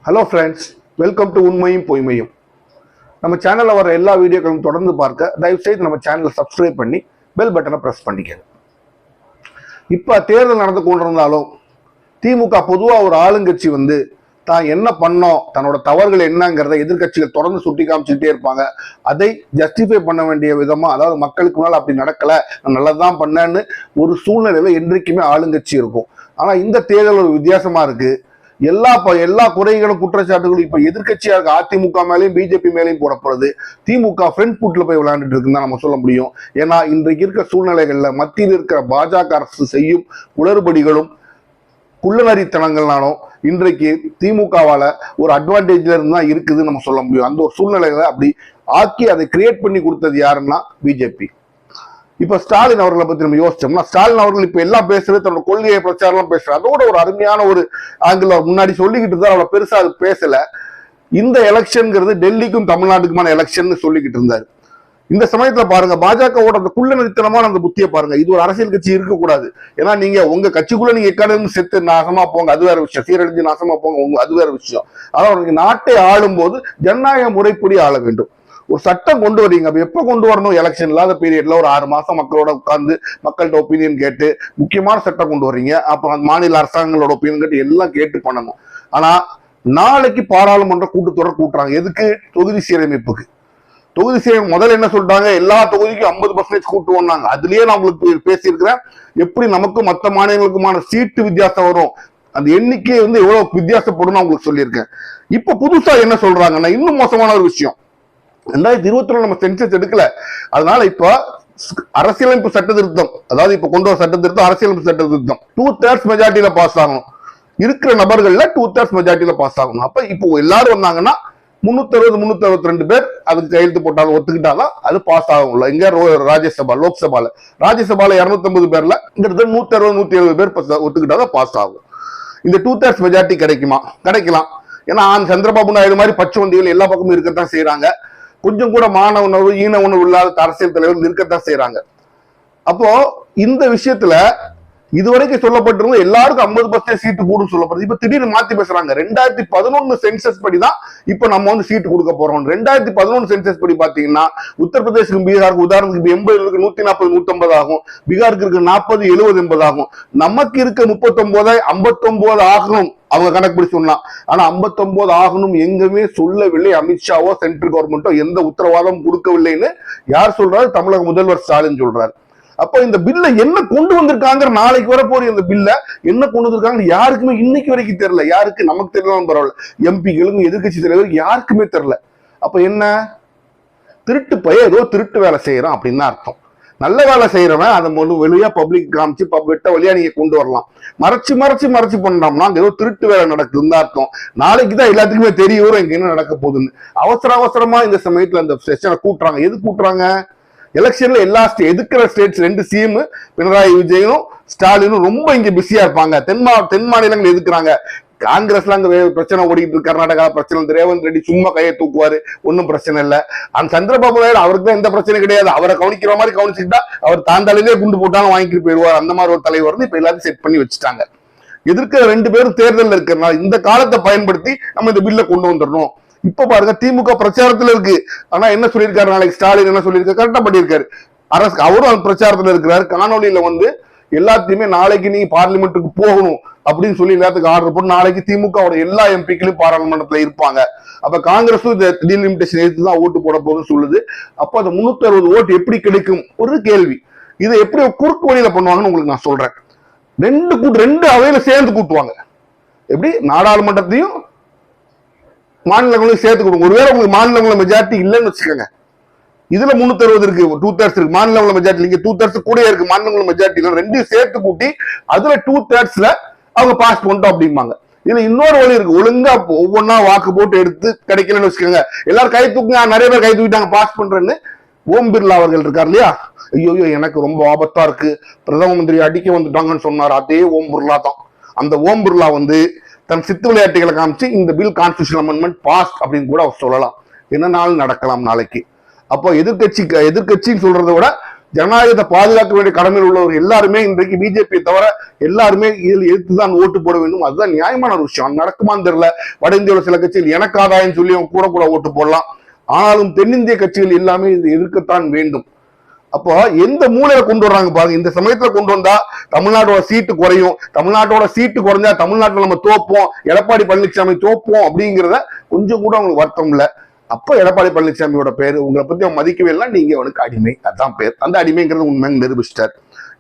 Hello friends, welcome to உண்மையும் பொய்மையும். நம்ம சேனலில் வர எல்லா வீடியோக்களும் தொடர்ந்து பார்க்க தயவுசெய்து நம்ம சேனலை சப்ஸ்கிரைப் பண்ணி பெல் பட்டனை ப்ரெஸ் பண்ணிக்கங்க. இப்போ தேர்தல் நடந்து கொண்டிருந்தாலும் திமுக பொதுவாக ஒரு ஆளுங்கட்சி தான் என்ன பண்ணோம், தன்னோட தவறுகள் என்னங்கிறத எதிர்கட்சிகள் தொடர்ந்து சுட்டி காமிச்சுக்கிட்டே இருப்பாங்க. அதை ஜஸ்டிஃபை பண்ண வேண்டிய விதமாக, அதாவது மக்களுக்கு முன்னால் அப்படி நடக்கலை, நான் நல்லதான் பண்ணேன்னு ஒரு சூழ்நிலையில் என்றைக்குமே ஆளுங்கட்சி இருக்கும். ஆனால் இந்த தேர்தல் ஒரு வித்தியாசமாக இருக்குது. எல்லா குறைகளும் குற்றச்சாட்டுகளும் இப்ப எதிர்கட்சியா இருக்க அதிமுக மேலையும் பிஜேபி மேலையும் போடப்படுது. திமுக ஃப்ரண்ட் ஃபுட்ல போய் விளையாண்டுட்டு இருக்குன்னு நம்ம சொல்ல முடியும். ஏன்னா இன்றைக்கு இருக்க சூழ்நிலைகள்ல மத்தியில் இருக்கிற பாஜக அரசு செய்யும் குளறுபடிகளும் குள்ளநரித்தனங்கள்னாலும் இன்றைக்கு திமுகவால ஒரு அட்வான்டேஜ்ல இருந்து தான் இருக்குதுன்னு நம்ம சொல்ல முடியும். அந்த ஒரு சூழ்நிலைகளை அப்படி ஆக்கி அதை கிரியேட் பண்ணி கொடுத்தது யாருன்னா பிஜேபி. இப்ப ஸ்டாலின் அவர்களை பத்தி நம்ம யோசிச்சோம்னா, ஸ்டாலின் அவர்கள் இப்ப எல்லாம் பேசுறது தன்னோட கொள்கையை பிரச்சாரம் பேசுறாரு. அதோட ஒரு அருமையான ஒரு ஆங்கிள் முன்னாடி சொல்லிக்கிட்டு தான், அவளை பெருசா அது பேசல. இந்த எலெக்ஷன்ங்கிறது டெல்லிக்கும் தமிழ்நாட்டுக்குமான எலெக்ஷன் சொல்லிக்கிட்டு இருந்தாரு. இந்த சமயத்துல பாருங்க, பாஜகவோட அந்த குள்ளநரித்தனமான அந்த புத்தியை பாருங்க. இது ஒரு அரசியல் கட்சி இருக்கக்கூடாது. ஏன்னா நீங்க உங்க கட்சிக்குள்ள நீங்க எக்காரணம் செத்து நாசமா போங்க, அது வேற விஷயம். சீரழிஞ்சு நாசமா போங்க, அது வேற விஷயம். அதாவது நீங்க நாட்டை ஆளும் போது ஜனநாயக முறைப்படி ஆள வேண்டும். ஒரு சட்டம் கொண்டு வரீங்க, அப்ப எப்ப கொண்டு வரணும்? எலெக்ஷன் இல்லாத பீரியட்ல ஒரு 6 மாசம் மக்களோட உட்கார்ந்து மக்கள்கிட்ட ஒப்பீனியன் கேட்டு முக்கியமான சட்டம் கொண்டு வர்றீங்க. அப்ப மாநில அரசாங்கங்களோட ஒப்பீனியன் கேட்டு எல்லாம் கேட்டு பண்ணணும். ஆனா நாளைக்கு பாராளுமன்ற கூட்டத்தொடர் கூட்டுறாங்க. எதுக்கு? தொகுதி சீரமைப்புக்கு. தொகுதி சீரமைப்பு முதல்ல என்ன சொல்றாங்க, எல்லா தொகுதிக்கும் 50% கூட்டுவோம்னாங்க. அதுலயே நான் உங்களுக்கு பேசியிருக்கிறேன், எப்படி நமக்கு மற்ற மாநிலங்களுக்குமான சீட்டு வித்தியாசம் வரும், அந்த எண்ணிக்கை எவ்வளவு வித்தியாசப்படும் உங்களுக்கு சொல்லியிருக்கேன். இப்ப புதுசா என்ன சொல்றாங்கன்னா, இன்னும் மோசமான ஒரு விஷயம். 2021 நம்ம சென்சஸ் எடுக்கல. அதனால இப்ப அரசியலமைப்பு சட்ட திருத்தம், அதாவது இப்ப கொண்டு வர சட்ட திருத்தம் அரசியலமைப்பு சட்ட திருத்தம் 2/3 மெஜாரிட்டியில பாஸ் ஆகணும். இருக்கிற நபர்கள்ல 2/3 மெஜாரிட்டியில பாஸ் ஆகணும். அப்ப இப்போ எல்லாரும் வந்தாங்கன்னா 362 பேர் அதுக்கு கையெழுத்து போட்டாலும் ஒத்துக்கிட்டாதான் அது பாஸ் ஆகும். இங்க ராஜ்யசபா, லோக்சபால 250 பேர்ல இங்கிட்ட 160-170 பேர் ஒத்துக்கிட்டாதான் பாஸ் ஆகும். இந்த 2/3 மெஜாரிட்டி கிடைக்குமா? கிடைக்கலாம். ஏன்னா சந்திரபாபு நாயுடு மாதிரி பச்சுவந்திகள் எல்லா பக்கமும் இருக்கத்தான் செய்யறாங்க. கொஞ்சம் கூட மான உணர்வு, ஈன உணர்வு இல்லாத அரசியல் தலைவர் இருக்கத்தான் செய்யறாங்க. அப்போ இந்த விஷயத்துல இதுவரைக்கும் சொல்லப்பட்டிருந்த எல்லாருக்கும் 50% சீட்டு கூடும் சொல்லப்படுது. இப்ப திடீர்னு மாத்தி பேசுறாங்க. 2011 சென்சஸ் படிதான் இப்ப நம்ம சீட்டு கொடுக்க போறோம். 2011 சென்சஸ் படி பாத்தீங்கன்னா உத்தரப்பிரதேசுக்கும் பீகாருக்கு உதாரணத்துக்கு 80 140 150 ஆகும். பீகாருக்கு இருக்கு 40 70 80 ஆகும். நமக்கு இருக்க 39 59 ஆகணும் அவங்க கணக்குப்படி சொன்னா. ஆனா 59 ஆகணும் எங்குமே சொல்லவில்லை. அமித்ஷாவோ சென்ட்ரல் கவர்மெண்டோ எந்த உத்தரவாதம் கொடுக்கவில்லைன்னு யார் சொல்றாரு? தமிழக முதல்வர் ஸ்டாலின் சொல்றாரு. அப்ப இந்த பில்ல என்ன கொண்டு வந்திருக்காங்க, நாளைக்கு வர போற இந்த பில்ல என்ன கொண்டு வந்திருக்காங்க யாருக்குமே இன்னைக்கு வரைக்கும் தெரியல. யாருக்கு? நமக்கு தெரியலாம் பரவாயில்ல, எம்பிகளுக்கும் எதிர்கட்சி தலைவருக்கு யாருக்குமே தெரியல. அப்ப என்ன? திருட்டு பைய ஏதோ திருட்டு வேலை செய்யறான் அப்படின்னு அர்த்தம். நல்ல வேலை செய்யறவன் அதை வெளியா பப்ளிக் காமிச்சு வெட்ட வழியா நீங்க கொண்டு வரலாம். மறைச்சு மறைச்சு மறைச்சு பண்ணோம்னா ஏதோ திருட்டு வேலை நடக்குதுன்னு அர்த்தம். நாளைக்குதான் எல்லாத்துக்குமே தெரியும் இங்க என்ன நடக்க போகுதுன்னு. அவசரமா இந்த சமயத்துல இந்த செஷனை கூட்டுறாங்க. எது கூட்டுறாங்க? எலெக்ஷன்ல எல்லா எதுக்கிற ஸ்டேட்ஸ் 2 சிஎம் பினராயி விஜயனும் ஸ்டாலினும் ரொம்ப இங்க பிஸியா இருப்பாங்க. தென் மாநிலங்கள் எதுக்குறாங்க. காங்கிரஸ்ல அங்க பிரச்சனை ஓடிட்டு இருக்கு. கர்நாடகா பிரச்சனை, ரேவந்த் ரெட்டி சும்மா கையை தூக்குவாரு, ஒன்னும் பிரச்சனை இல்லை. அந்த சந்திரபாபு நாயுடு அவருக்கு தான் எந்த பிரச்சனையும் கிடையாது. அவரை கவனிக்கிற மாதிரி கவனிச்சுட்டா அவர் தாண்டாலே குண்டு போட்டாலும் வாங்கிட்டு போயிடுவார். அந்த மாதிரி ஒரு தலைவர் இப்ப எல்லாரும் செட் பண்ணி வச்சுட்டாங்க. எதிர்க்கிற 2 பேரும் தேர்தல் இருக்கிறனால இந்த காலத்தை பயன்படுத்தி நம்ம இந்த பில்ல கொண்டு வந்துடணும். இப்ப பாருங்க, திமுக பிரச்சாரத்துல இருக்கு. ஆனா என்ன சொல்லியிருக்காரு, நாளைக்கு ஸ்டாலின் என்ன சொல்லியிருக்காரு, கரெக்டா பண்ணியிருக்காரு. அரசு அவரும் பிரச்சாரத்துல இருக்கிறாரு. காணொலியில எல்லாத்தையுமே நாளைக்கு நீங்க பார்லிமெண்ட்டுக்கு போகணும் அப்படின்னு சொல்லி எல்லாத்துக்கும் ஆர்டர் போட்டு நாளைக்கு திமுக எல்லா எம்பிக்களும் பாராளுமன்றத்துல இருப்பாங்க. அப்ப காங்கிரஸும் இந்த டீலிமிட்டேஷன் எடுத்துதான் ஓட்டு போட போகுதுன்னு சொல்லுது. அப்ப அந்த 360 ஓட்டு எப்படி கிடைக்கும் ஒரு கேள்வி. இதை எப்படி குறுக்கு வழியில பண்ணுவாங்கன்னு உங்களுக்கு நான் சொல்றேன். 2 அவையில சேர்ந்து கூட்டுவாங்க. எப்படி? நாடாளுமன்றத்தையும் மாநிலங்களையும் சேர்த்து கொடுங்க. ஒருவேளை உங்களுக்கு மாநிலங்கள மெஜாரிட்டி இல்லைன்னு வச்சுக்கோங்க, இதுல 360 இருக்கு, 2/3 இருக்கு மாநிலங்கள மெஜாரிட்டி, இங்க 2/3 கூட இருக்கு மாநிலங்கள மெஜாரிட்டி. 2 சேர்த்து கூட்டி அதுல 2/3 அவங்க பாஸ் பண்ணிட்டோம் அப்படிம்பாங்க. இதுல இன்னொரு வழி இருக்கு. ஒழுங்கா ஒவ்வொன்னா வாக்கு போட்டு எடுத்து கிடைக்கலன்னு வச்சுக்கோங்க, எல்லாரும் கை தூக்குங்க, நிறைய பேர் கை தூக்கிட்டாங்க பாஸ் பண்றேன்னு. ஓம் பிர்லா அவர்கள் இருக்கார் இல்லையா, ஐயோ எனக்கு ரொம்ப ஆபத்தா இருக்கு, பிரதம மந்திரி அடிக்க வந்துட்டாங்கன்னு சொன்னார். அதே ஓம் பிர்லா தான். அந்த ஓம் பிர்லா தன் சித்து விளையாட்டுகளை காமிச்சு இந்த பில் கான்ஸ்டிடியூஷன் அமெண்ட்மெண்ட் பாஸ் அப்படின்னு கூட அவர் சொல்லலாம். என்னன்னாலும் நடக்கலாம் நாளைக்கு. அப்போ எதிர்கட்சின்னு சொல்றதை விட ஜனநாயகத்தை பாதுகாக்க வேண்டிய கடமையில் உள்ளவர் எல்லாருமே இன்றைக்கு பிஜேபியை தவிர எல்லாருமே இதில் எதிர்த்துதான் ஓட்டு போட வேண்டும். அதுதான் நியாயமான ஒரு விஷயம். நடக்குமான்னு தெரியல. வட இந்தியாவில் சில கட்சிகள் எனக்கு ஆதாயம் சொல்லி அவங்க கூட ஓட்டு போடலாம். ஆனாலும் தென்னிந்திய கட்சிகள் எல்லாமே இது எதிர்க்கத்தான் வேண்டும். அப்போ எந்த மூலையில கொண்டு வர்றாங்க பாருங்க. இந்த சமயத்துல கொண்டு வந்தா தமிழ்நாட்டோட சீட்டு குறையும், தமிழ்நாட்டோட சீட்டு குறைஞ்சா தமிழ்நாட்டில் நம்ம தோப்போம், எடப்பாடி பழனிசாமி தோப்போம் அப்படிங்கிறத கொஞ்சம் கூட அவங்களுக்கு வருத்தம் இல்லை. அப்ப எடப்பாடி பழனிசாமியோட பேரு உங்களை பத்தி அவன் மதிக்கவே இல்லை, நீங்க அவனுக்கு அடிமை, அதான் பேர். அந்த அடிமைங்கிறது உண்மை நிரூபிச்சிட்டார்.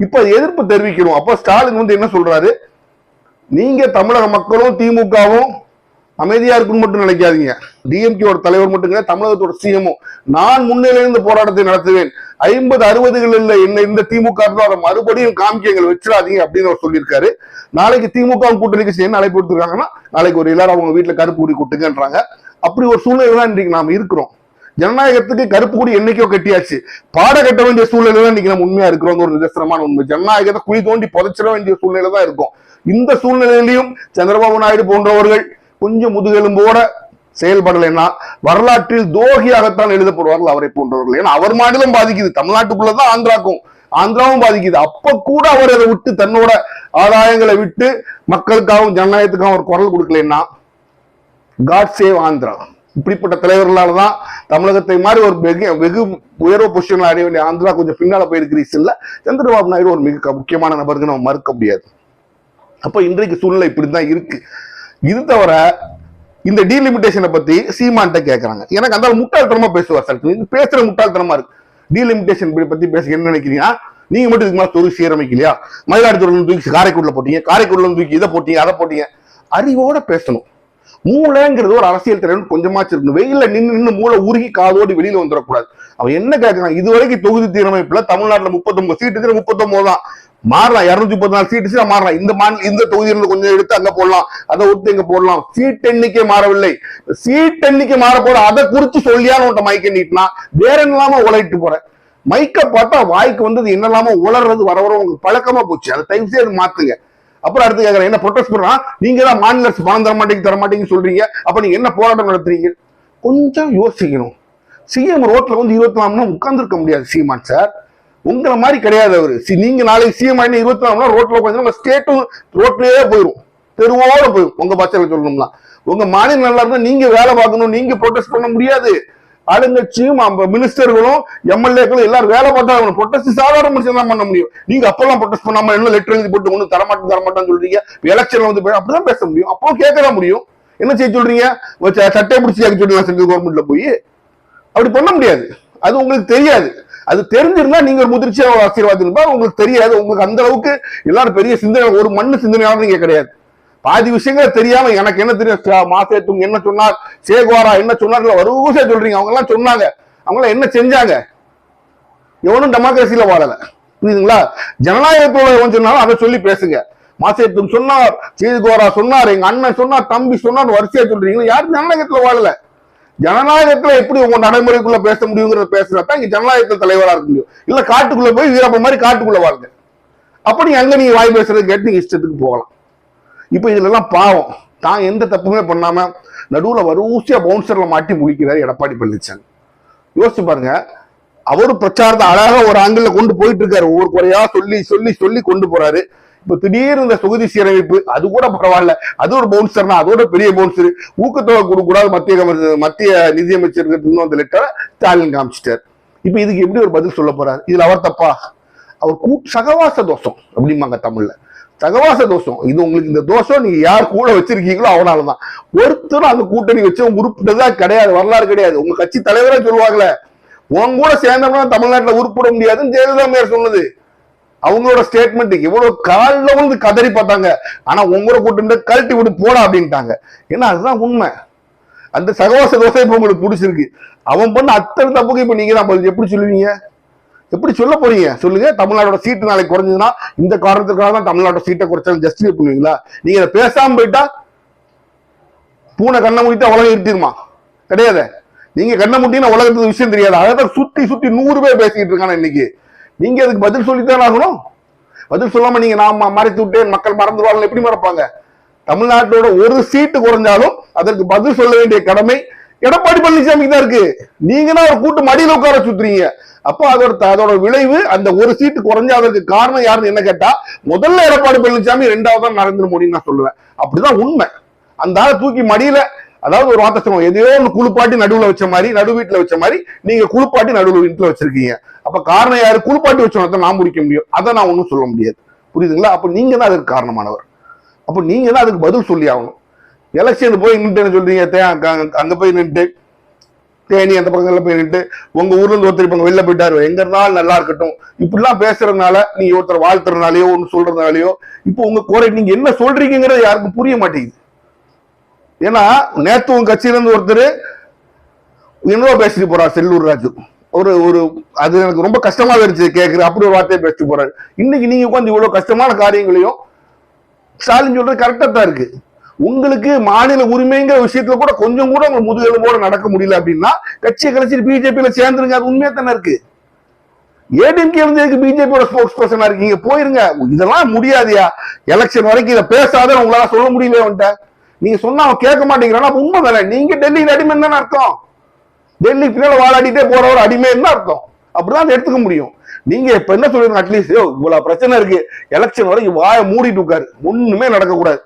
இப்ப எதிர்ப்பு தெரிவிக்கணும். அப்ப ஸ்டாலின் வந்து என்ன சொல்றாரு, நீங்க தமிழக மக்களும் திமுகவும் அமைதியா இருக்குன்னு மட்டும் நினைக்காதீங்க. டிஎம்கேவோட தலைவர் மட்டும் தமிழகத்தோட சிஎம்மும் நான் முன்னிலையிலிருந்து போராட்டத்தை நடத்துவேன். 50-60களில் என்ன இந்த திமுக அதை மறுபடியும் காமிக்கங்கள் வச்சிடாதீங்க அப்படின்னு அவர் சொல்லியிருக்காரு. நாளைக்கு திமுக கூட்டணிக்கு என்ன அழைப்பு கொடுத்துருக்காங்கன்னா, நாளைக்கு ஒரு எல்லாரும் அவங்க வீட்டுல கருப்பு கொடி கொட்டுங்கன்றாங்க. அப்படி ஒரு சூழ்நிலை தான் இன்றைக்கு நாம இருக்கிறோம். ஜனநாயகத்துக்கு கருப்பு கொடி என்னைக்கோ கட்டியாச்சு, பாட கட்ட வேண்டிய சூழ்நிலை தான் இன்னைக்கு நம்ம உண்மையா இருக்கிறோம். ஒரு நிதர்சனமான உண்மை. ஜனநாயகத்தை குழி தோண்டி புதைச்சிட வேண்டிய சூழ்நிலை தான் இருக்கும். இந்த சூழ்நிலையிலையும் சந்திரபாபு நாயுடு போன்றவர்கள் கொஞ்சம் முதுகெலும்போட செயல்படலைன்னா வரலாற்றில் துரோகியாகத்தான் எழுதப்படுவார்கள் அவரை போன்றவர்கள். ஏன்னா அவர் மாநிலம் பாதிக்குது, தமிழ்நாட்டுக்குள்ளதான் ஆந்திராவும் பாதிக்குது. அப்ப கூட அவர் அதை விட்டு தன்னோட ஆதாயங்களை விட்டு மக்களுக்காகவும் ஜனநாயகத்துக்காகவும் அவர் குரல் கொடுக்கலன்னா காட் சேவ் ஆந்திரா. இப்படிப்பட்ட தலைவர்களால தான் தமிழகத்தை மாதிரி ஒரு வெகு உயர்வு பொசிஷன்ல அடைய வேண்டிய ஆந்திரா கொஞ்சம் பின்னால போயிருக்கிறீங்கல்ல. சந்திரபாபு நாயுடு ஒரு மிக முக்கியமான நபருக்கு நம்ம மறுக்க முடியாது. அப்ப இன்றைக்கு சூழ்நிலை இப்படிதான் இருக்கு. இது தவிர இந்த டீலிமிட்டேஷனை பத்தி சீமான்ட்ட கேட்கறாங்க. எனக்கு அந்த முட்டாள்தனமா பேசுவார் சார், பேசுற முட்டாள்தனமா இருக்கு. டீலிமிட்டேஷன் பத்தி பேச என்ன நினைக்கிறீங்க? நீங்க மட்டும் இதுக்கு மேலே தொகுதி சீரமைக்கலையா? மயிலாடுதுறை தூக்கி காரைக்குடில போட்டீங்க, காரைக்குடில தூக்கி இதை போட்டீங்க, அதை போட்டீங்க. அறிவோட பேசணும். மூளைங்கிறது ஒரு அரசியல் திறன் கொஞ்சமாச்சு இருக்கணும். வெயில நின்று மூளை உருகி காதோடி வெளியில வந்துடக்கூடாது. அவன் என்ன கேட்கறான், இதுவரைக்கும் தொகுதி தீரமைப்புல தமிழ்நாட்டுல 39 சீட்டுக்கு 39 தான் மாறலாம், 234 சீட்டு மாறலாம். இந்த தொகுதியிலிருந்து கொஞ்சம் எடுத்து அங்க போடலாம், அதை ஒத்து இங்க போடலாம். சீட் எண்ணிக்கை மாறவில்லை, சீட் எண்ணிக்கை மாற போற அதை குறிச்சு சொல்லியான்னு உன்ட்ட மைக்க நீட்டினா வேற என்னலாம உழைட்டு போற. மைக்க பார்த்தா வாய்க்கு வந்தது என்னெல்லாமோ உளர்றது வர உங்களுக்கு பழக்கமா போச்சு. அதை தயவு செய்து மாத்துங்க. அப்புறம் அடுத்து கேட்கறேன், என்ன ப்ரொடெஸ்ட் பண்றான், நீங்க தான் மாநில அரசு பணம் தர மாட்டேங்குன்னு சொல்றீங்க, அப்ப நீங்க என்ன போராட்டம் நடத்துறீங்க? கொஞ்சம் யோசிக்கணும். சிஎம் ரோட்ல வந்து 24 மணி நேரம் உட்கார்ந்து இருக்க முடியாது சீமான் சார். உங்களை மாதிரி கிடையாது அவரு. நீங்க நாளைக்கு சிஎம் ஆயினா 24 மணி நேரம் ரோட்ல உட்காந்து ஸ்டேட்டும் ரோட்லயே போயிடும், தெருவோட போயிடும். உங்க பட்சத்தில் சொல்லணும்னா உங்க மாநிலம் நல்லா இருந்தா நீங்க வேலை பார்க்கணும், நீங்க ப்ரொடெஸ்ட் பண்ண முடியாது. ஆளுங்கட்சியும் மினிஸ்டர்களும் எம்எல்ஏக்களும் எல்லாரும் வேலை பார்த்தா ப்ரொடெஸ்ட் சாதாரண மனுஷன் தான் பண்ண முடியும். நீங்க அப்பெல்லாம் ப்ரொடெஸ்ட் பண்ணாம என்ன லெட்டர் எழுதி போட்டு ஒண்ணு தரமாட்டேன்னு சொல்றீங்க. எலெக்ஷன்ல வந்து அப்படிதான் பேச முடியும், அப்போ கேட்கதான் முடியும். என்ன செய்ய சொல்றீங்க? சட்டை பிடிச்சி கேட்க சொல்றீங்க சென்ட்ரல் கவர்மெண்ட்ல போய். அப்படி பண்ண முடியாது, அது உங்களுக்கு தெரியாது. அது தெரிஞ்சிருந்தா நீங்க ஒரு முதிர்ச்சியா ஆசீர்வாதம் இருந்தா உங்களுக்கு தெரியாது. உங்களுக்கு அந்த அளவுக்கு எல்லாரும் பெரிய சிந்தனை, ஒரு மண்ணு சிந்தனையாளர் நீங்க கிடையாது. பாதி விஷயங்கள் தெரியாம எனக்கு என்ன தெரியும், மாசேத்தும் என்ன சொன்னார், சேகுவாரா என்ன சொன்னார், வருஷா சொல்றீங்க. அவங்க எல்லாம் சொன்னாங்க, அவங்க எல்லாம் என்ன செஞ்சாங்க? எவனும் டெமோக்ரஸியில வாழல, புரியுதுங்களா? ஜனநாயகத்தோட சொன்னாலும் அதை சொல்லி பேசுங்க. மாசேத்தும் சொன்னார், சேகுவாரா சொன்னார், எங்க அண்ணன் சொன்னார், தம்பி சொன்னார், வரிசையா சொல்றீங்க. யாரும் ஜனநாயகத்துல வாழல. ஜனநாயகத்துல எப்படி உங்க நடைமுறைக்குள்ள பேச முடியுங்கிறத பேசுறதா இங்க ஜனநாயகத்துல தலைவரா இருக்க முடியும். இல்ல காட்டுக்குள்ள போய் வீரப்ப மாதிரி காட்டுக்குள்ள வாழுங்க. அப்ப நீங்க அங்க நீங்க வாய் பேசுறது கேட்டு நீங்க இஷ்டத்துக்கு போகலாம். இப்ப இதுல எல்லாம் பாவம் தான் எந்த தப்புமே பண்ணாம நடுவுல வரிசையா பவுன்சர்ல மாட்டி முழிக்கிறாரு எடப்பாடி பழனிசாமி. யோசிச்சு பாருங்க. அவரு பிரச்சாரத்தை அழகா ஒரு ஆங்கிள் கொண்டு போயிட்டு இருக்காரு, ஒவ்வொரு குறையா சொல்லி சொல்லி சொல்லி கொண்டு போறாரு. இப்ப திடீர்னு இந்த தொகுதி சீரமைப்பு அது கூட பரவாயில்ல, அது ஒரு பவுன்சர்னா அதோட பெரிய பவுன்சர். ஊக்கத்தொகை கொடுக்க கூடாது மத்திய நிதியமைச்சருக்கு அந்த லெட்டரை ஸ்டாலின் காமிச்சிட்டார். இப்ப இதுக்கு எப்படி ஒரு பதில் சொல்ல போறாரு? இதுல அவர் தப்பா? அவர் சகவாச தோஷம் அப்படிம்பாங்க தமிழ்ல, சகவாச தோஷம். இது உங்களுக்கு இந்த தோஷம் நீங்க யார் கூட வச்சிருக்கீங்களோ அவனாலதான். ஒருத்தரும் அந்த கூட்டணி வச்சு உருப்பிட்டதான் கிடையாது, வரலாறு கிடையாது. உங்க கட்சி தலைவரே சொல்லுவாங்களே, உன் கூட சேர்ந்தோம்னா தமிழ்நாட்டுல உருப்பிட முடியாதுன்னு ஜெயலலிதா மேயர் சொன்னது. அவங்களோட ஸ்டேட்மெண்ட் எவ்வளவு காலில் வந்து கதறி பார்த்தாங்க. ஆனா உங்களோட கூட்டு கழட்டி விட்டு போடா அப்படின்ட்டாங்க. ஏன்னா அதுதான் உண்மை. அந்த சகவாச தோசை இப்ப உங்களுக்கு பிடிச்சிருக்கு. அவன் பண்ண அத்தனை தப்புக்கு இப்ப நீங்க தான் எப்படி சொல்லுவீங்க? எப்படி சொல்ல போறீங்க சொல்லுங்க? தமிழ்நாட்டோட சீட்டு நாளைக்கு குறைஞ்சதுன்னா இந்த காரணத்துக்காக தான் தமிழ்நாட்டோட சீட்டை குறைச்சாலும் ஜஸ்டிஃபை பண்ணுவீங்களா? நீங்க பேசாம போயிட்டா பூனை கண்ணை மூடிட்டா உலகம் இருட்டிருமா? கிடையாது. நீங்க கண்ணை மூட்டினா உலகத்துக்கு விஷயம் தெரியாது. அதான் சுத்தி சுத்தி 100 பேர் பேசிக்கிட்டு இருக்காங்க இன்னைக்கு. நீங்க அதுக்கு பதில் சொல்லித்தான் ஆகணும். பதில் சொல்லாம நீங்க நான் மறைத்து விட்டேன் மக்கள் மறந்துடுவாங்க எப்படி மறப்பாங்க? தமிழ்நாட்டோட ஒரு சீட்டு குறைஞ்சாலும் அதற்கு பதில் சொல்ல வேண்டிய கடமை எடப்பாடி பழனிசாமிக்கு தான் இருக்கு. நீங்க தான் ஒரு கூட்டு மடியில உட்கார சுத்துறீங்க. அப்போ அதோட விளைவு அந்த ஒரு சீட்டு குறைஞ்சாததுக்கு காரணம் யாருன்னு என்ன கேட்டா, முதல்ல எடப்பாடி பழனிசாமி, ரெண்டாவது நரேந்திர மோடி நான் சொல்லுவேன். அப்படிதான் உண்மை. அந்த ஆளை தூக்கி மடியில, அதாவது ஒரு வார்த்தை சொல்லுவோம், எதையோ ஒன்று குளிப்பாட்டி நடுவுல வச்ச மாதிரி, நடு வீட்டுல வச்ச மாதிரி நீங்க குளிப்பாட்டி நடுவுல வீட்டுல வச்சிருக்கீங்க. அப்ப காரணம் யாரு? குளிப்பாட்டி வச்சவனத்தை நான் முடிக்க முடியும், அதை நான் ஒன்றும் சொல்ல முடியாது. புரியுதுங்களா? அப்ப நீங்க தான் அதுக்கு காரணமானவர். அப்ப நீங்க தான் அதுக்கு பதில் சொல்லி ஆகணும். எலெக்ஷன் போய் நின்று சொல்றீங்க, அங்க போய் நின்று தேனி அந்த பக்கத்துல போய் நின்று உங்க ஊர்ல இருந்து ஒருத்தர் இப்ப வெளில போயிட்டாரு, எங்க இருந்தாலும் நல்லா இருக்கட்டும், இப்படிலாம் பேசுறதுனால, நீங்க ஒருத்தர் வாழ்த்துறதுனாலயோ ஒன்னு சொல்றதுனாலயோ இப்போ உங்க குறை நீங்க என்ன சொல்றீங்கிறது யாருக்கும் புரிய மாட்டேங்குது. ஏன்னா நேத்து உங்க கட்சியில இருந்து ஒருத்தர் என்னவோ பேசிட்டு போறாரு, செல்லூர் ராஜு. ஒரு ஒரு அது எனக்கு ரொம்ப கஷ்டமா இருந்துச்சு கேட்குற, அப்படி ஒரு வார்த்தையை பேசிட்டு போறாரு. இன்னைக்கு நீங்க உட்காந்து இவ்வளவு கஷ்டமான காரியங்களையும் ஸ்டாலின் சொல்றது கரெக்டா தான் இருக்கு. உங்களுக்கு மாநில உரிமைங்கிற விஷயத்துல கூட கொஞ்சம் கூட உங்க முதுகெலும்போட நடக்க முடியல அப்படின்னா கட்சியை கழிச்சிட்டு பிஜேபியில சேர்ந்துருங்க, அது உண்மையா தானே இருக்கு. ஏடிஎம்கே இருந்ததுக்கு பிஜேபியோட ஸ்போக்ஸ் பர்சனா இருக்கீங்க, போயிருங்க. இதெல்லாம் முடியாதியா, எலெக்ஷன் வரைக்கும் இதை பேசாத உங்களால சொல்ல முடியல. வந்துட்ட நீங்க சொன்னா அவன் கேட்க மாட்டேங்கிறான், உண்மை தானே. நீங்க டெல்லியில் அடிமை தானே அர்த்தம், டெல்லி பின்னால வாழாடிட்டே போறவர் அடிமை என்ன அர்த்தம், அப்படிதான் எடுத்துக்க முடியும். நீங்க இப்ப என்ன சொல்றீங்க, அட்லீஸ்ட் இவ்வளவு பிரச்சனை இருக்கு, எலெக்ஷன் வரைக்கும் வாயை மூடிட்டு உட்காரு, ஒண்ணுமே நடக்கக்கூடாது.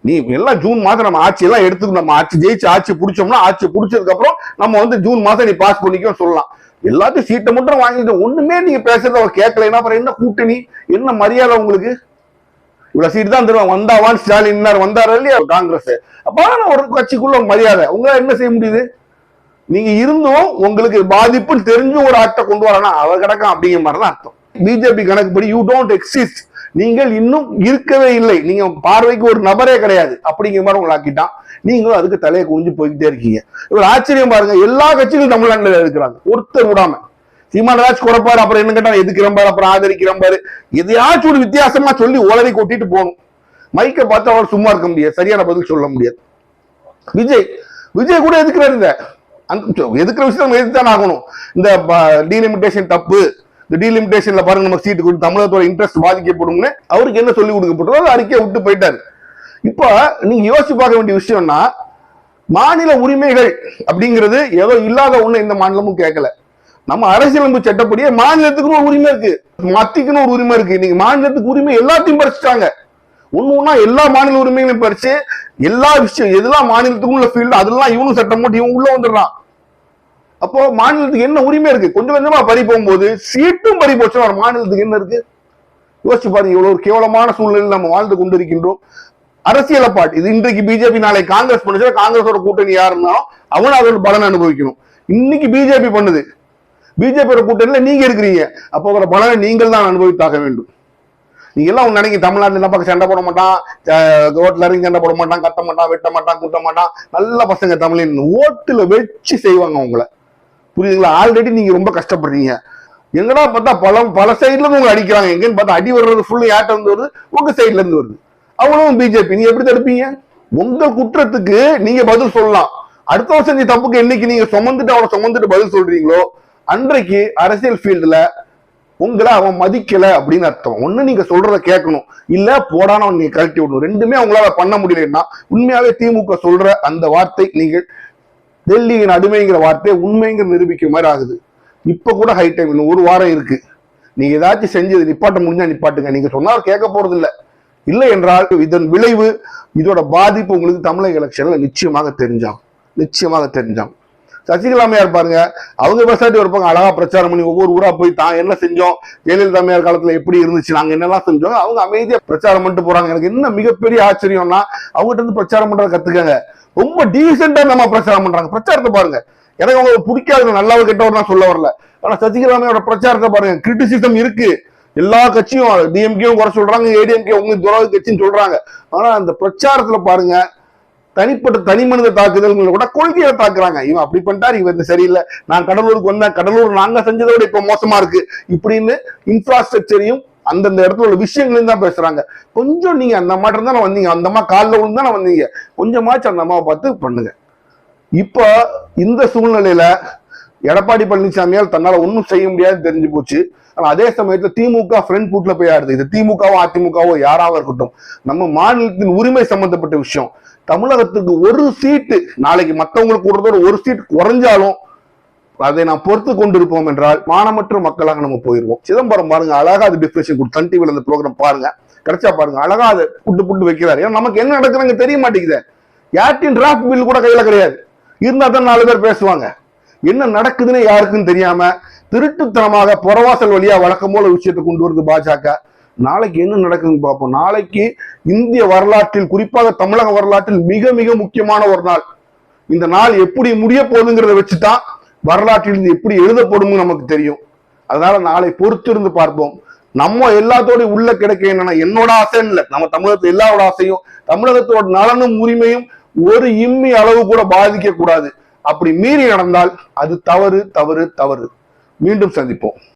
நீ எல்லாம் ஜூன் மாதம் நம்ம ஆட்சி எல்லாம் எடுத்துக்கணும், நம்ம ஆட்சி ஜெயிச்சு ஆட்சி பிடிச்சோம்னா, ஆட்சி பிடிச்சதுக்கு அப்புறம் நம்ம ஜூன் மாதம் நீ பாஸ் பண்ணிக்கோ சொல்லலாம். எல்லாத்தையும் சீட்டை மட்டும் வாங்கிட்டு ஒண்ணுமே நீங்க பேசுறத அவர் கேட்கலைன்னா அப்புறம் என்ன கூட்டணி, என்ன மரியாதை உங்களுக்கு? இவ்வளவு சீட்டு தான் தருவாங்க, வந்தாவான் ஸ்டாலின் வந்தாரு இல்லையா காங்கிரஸ், அப்ப ஒரு கட்சிக்குள்ள மரியாதை. உங்களால என்ன செய்ய முடியுது? நீங்க இருந்தும் உங்களுக்கு பாதிப்பு தெரிஞ்சு ஒரு ஆட்டை கொண்டு வரனா அவர் கிடக்கும் அப்படிங்கிற மாதிரிதான் அர்த்தம். பிஜேபி கணக்குப்படி யூ டோன்ட் எக்ஸிஸ்ட், நீங்கள் இன்னும் இருக்கவே இல்லை, நீங்க பார்வைக்கு ஒரு நபரே கிடையாது அப்படிங்கிற மாதிரி உங்களை ஆக்கிட்டான். நீங்களும் அதுக்கு தலையை குனிஞ்சு போய்கிட்டே இருக்கீங்க. இவர் ஆச்சரியம் பாருங்க, எல்லா கட்சிகளும் தமிழ்நாட்டில் இருக்கிறாங்க, ஒருத்தர் விடாம. சீமானராஜ் குறைப்பாரு, அப்புறம் என்ன கேட்டா எதுக்கிறம்பாரு, அப்புறம் ஆதரிக்கிறம்பாரு, எதையாச்சும் ஒரு வித்தியாசமா சொல்லி உளறி கொட்டிட்டு போகணும். மைக்கை பார்த்து அவர் சும்மா இருக்க முடியாது, சரியான பதில் சொல்ல முடியாது. விஜய் கூட எதுக்குறாரு, எதுக்குற விஷயம் எதிர்த்தான் ஆகணும். இந்த டீலிமிட்டேஷன் தப்பு, இந்த டீலிமிட்டேஷன்ல பாருங்க நம்ம சீட்டு கொடுத்து தமிழகத்தோட இன்ட்ரெஸ்ட் பாதிக்கப்படும்னு அவருக்கு என்ன சொல்லி கொடுக்கப்பட்டதோ அறிக்கையை விட்டு போயிட்டாரு. இப்ப நீங்க யோசிச்சு பார்க்க வேண்டிய விஷயம்னா, மாநில உரிமைகள் அப்படிங்கிறது ஏதோ இல்லாத ஒண்ணு இந்த மாநிலமும் கேட்கல. நம்ம அரசியலமைப்பு சட்டப்படியே மாநிலத்துக்குன்னு ஒரு உரிமை இருக்கு, மத்திக்குன்னு ஒரு உரிமை இருக்கு. நீங்க மாநிலத்துக்கு உரிமை எல்லாத்தையும் பறிச்சுட்டாங்க. ஒண்ணு எல்லா மாநில உரிமைகளையும் பறிச்சு எல்லா விஷயம் எதெல்லாம் மாநிலத்துக்குள்ள ஃபீல்டு அதெல்லாம் இவனும் சட்டம் போட்டு இவன் உள்ள வந்துடுறான். அப்போ மாநிலத்துக்கு என்ன உரிமை இருக்கு? கொஞ்சம் கொஞ்சமா பறி போகும்போது சீட்டும் பறி போச்சு, மாநிலத்துக்கு என்ன இருக்கு? யோசிச்சு பாருங்க, இவ்வளவு ஒரு கேவலமான சூழ்நிலையில் நம்ம வாழ்ந்து கொண்டிருக்கின்றோம். அரசியலை பாட்டு இது இன்றைக்கு பிஜேபி நாளை காங்கிரஸ் பண்ணுச்சு, காங்கிரஸோட கூட்டணி யாருன்னா அவன் அதோட பலன் அனுபவிக்கணும். இன்னைக்கு பிஜேபி பண்ணுது, பிஜேபியோட கூட்டணியில நீங்க இருக்கிறீங்க, அப்போ அதோட பலனை நீங்கள் தான் அனுபவித்தாக வேண்டும். நீங்க எல்லாம் நினைக்க தமிழ்நாட்டில் என்ன பக்கம் சண்டை போட மாட்டான், ஓட்டுல இறங்கி சண்டை போட மாட்டான், கத்த மாட்டான், வெட்ட மாட்டான், கூட்ட மாட்டான், நல்ல பசங்க தமிழின் ஓட்டுல வச்சு செய்வாங்க உங்களை. புரியுதுங்களா? ஆல்ரெடி நீங்க ரொம்ப கஷ்டப்படுறீங்க. எங்கடா பார்த்தா பல சைட்ல இருந்து உங்களை அடிக்கிறாங்க. எங்கன்னு பார்த்தா அடி வர்றது ஃபுல்லு யார்ட்ட இருந்து வருது? உங்க சைட்ல இருந்து வருது. அவ்வளவும் பிஜேபி. நீங்க எப்படி தடுப்பீங்க? உங்க குற்றத்துக்கு நீங்க பதில் சொல்லலாம். அடுத்தவன் செஞ்ச தப்புக்கு என்னைக்கு நீங்க சுமந்துட்டு பதில் சொல்றீங்களோ அன்றைக்கு அரசியல் ஃபீல்டுல உங்களை அவன் மதிக்கல அப்படின்னு அர்த்தம். ஒண்ணு நீங்க சொல்றத கேட்கணும், இல்ல போடான நீங்க கழட்டி விடணும். ரெண்டுமே அவங்களால பண்ண முடியலன்னா உண்மையாவே திமுக சொல்ற அந்த வார்த்தை நீங்கள் டெல்லியின் அடிமைங்கிற வார்த்தை உண்மைங்கிற நிரூபிக்கிற மாதிரி ஆகுது. இப்ப கூட ஹை டைம், இன்னும் ஒரு வாரம் இருக்கு. நீங்க ஏதாச்சும் செஞ்சது நிப்பாட்ட முடிஞ்சா நிப்பாட்டுங்க. நீங்க சொன்னாலும் கேட்க போறது இல்லை என்றால் இதன் விளைவு, இதோட பாதிப்பு உங்களுக்கு தமிழக எலெக்ஷன்ல நிச்சயமாக தெரிஞ்சாங்க. சசிகலா அம்மையார் பாருங்க, அவங்க விவசாயத்தை இருப்பாங்க, அழகா பிரச்சாரம் பண்ணி ஒவ்வொரு ஊரா போய் தான் என்ன செஞ்சோம், ஜெயலலிதா அம்மையார் காலத்துல எப்படி இருந்துச்சு, நாங்க என்னெல்லாம் செஞ்சோம், அவங்க அமைதியா பிரச்சாரம் பண்ணிட்டு போறாங்க. எனக்கு என்ன மிகப்பெரிய ஆச்சரியம்னா, அவங்ககிட்ட இருந்து பிரச்சாரம் பண்றத கத்துக்கங்க. ரொம்ப டீசெண்டா நம்ம பிரச்சாரம் பண்றாங்க. பிரச்சாரத்தை பாருங்க, எனக்கு அவங்க பிடிக்காது, நல்லாவும் கெட்டவர் தான் சொல்ல வரல. ஆனா சசிகலா அம்மையோட பிரச்சாரத்தை பாருங்க, கிரிட்டிசிசம் இருக்கு. எல்லா கட்சியும் டிஎம்கேவும் குறை சொல்றாங்க, ஏடிஎம்கே உங்க துரோக கட்சின்னு சொல்றாங்க. ஆனா அந்த பிரச்சாரத்துல பாருங்க, தனிப்பட்ட தனி மனித தாக்குதல் கூட கொள்கையை தாக்குறாங்க. இவன் அப்படி பண்ணிட்டாரு, இவன் சரியில்லை, நான் கடலூருக்கு வந்தேன், கடலூர் நாங்க செஞ்சதை விட இப்ப மோசமா இருக்கு இப்படின்னு இன்ஃப்ராஸ்ட்ரக்சரையும் அந்தந்த இடத்துல உள்ள விஷயங்களையும் தான் பேசுறாங்க. கொஞ்சம் நீங்க அந்த மாற்றம் தானே வந்தீங்க, அந்த அம்மா காலில் விழுந்து தானே வந்தீங்க, கொஞ்சமாச்சும் அந்த அம்மாவை பார்த்து பண்ணுங்க. இப்ப இந்த சூழ்நிலையில எடப்பாடி பழனிசாமியால் தன்னால ஒன்னும் செய்ய முடியாது தெரிஞ்சு போச்சு. ஆனா அதே சமயத்துல திமுக ஃப்ரண்ட் ஃபுட்ல போய் ஆடுது. இது திமுகவோ அதிமுகவோ யாராவோ இருக்கட்டும், நம்ம மாநிலத்தின் உரிமை சம்பந்தப்பட்ட விஷயம். தமிழகத்துக்கு ஒரு சீட்டு நாளைக்கு மற்றவங்களுக்கு கூடுறதோட ஒரு சீட் குறைஞ்சாலும் அதை நாம் பொறுத்து கொண்டிருப்போம் என்றால் மானமற்ற மக்களாக நம்ம போயிருவோம். சிதம்பரம் பாருங்க, அழகா அது டிஸ்கஷன் கொடுத்து சன் டிவில அந்த ப்ரோக்ராம் பாருங்க, கிடைச்சா பாருங்க, அழகா அதை புட்டு வைக்கிறாரு. ஏன்னா நமக்கு என்ன நடக்குதுங்க தெரிய மாட்டேங்குது. யார்ட்டின் டிராஃப்ட் பில் கூட கையில கிடையாது, இருந்தா தான் 4 பேர் பேசுவாங்க. என்ன நடக்குதுன்னு யாருக்குன்னு தெரியாம திருட்டுத்தனமாக புறவாசல் வழியா வழக்கம் போல விஷயத்தை கொண்டு வருது பாஜக. நாளைக்கு என்ன நடக்குதுன்னு பார்ப்போம். நாளைக்கு இந்திய வரலாற்றில், குறிப்பாக தமிழக வரலாற்றில் மிக மிக முக்கியமான ஒரு நாள். இந்த நாள் எப்படி முடிய போகுதுங்கிறத வச்சுதான் வரலாற்றில் எப்படி எழுதப்படும் நமக்கு தெரியும். அதனால நாளை பொறுத்திருந்து பார்ப்போம். நம்ம எல்லாத்தோட உள்ள கிடைக்க என்னன்னா, என்னோட ஆசை இல்லை, நம்ம தமிழகத்துல எல்லாரோட ஆசையும் தமிழகத்தோட நலனும் உரிமையும் ஒரு இம்மி அளவு கூட பாதிக்க கூடாது. அப்படி மீறி நடந்தால் அது தவறு தவறு தவறு. மீண்டும் சந்திப்போம்.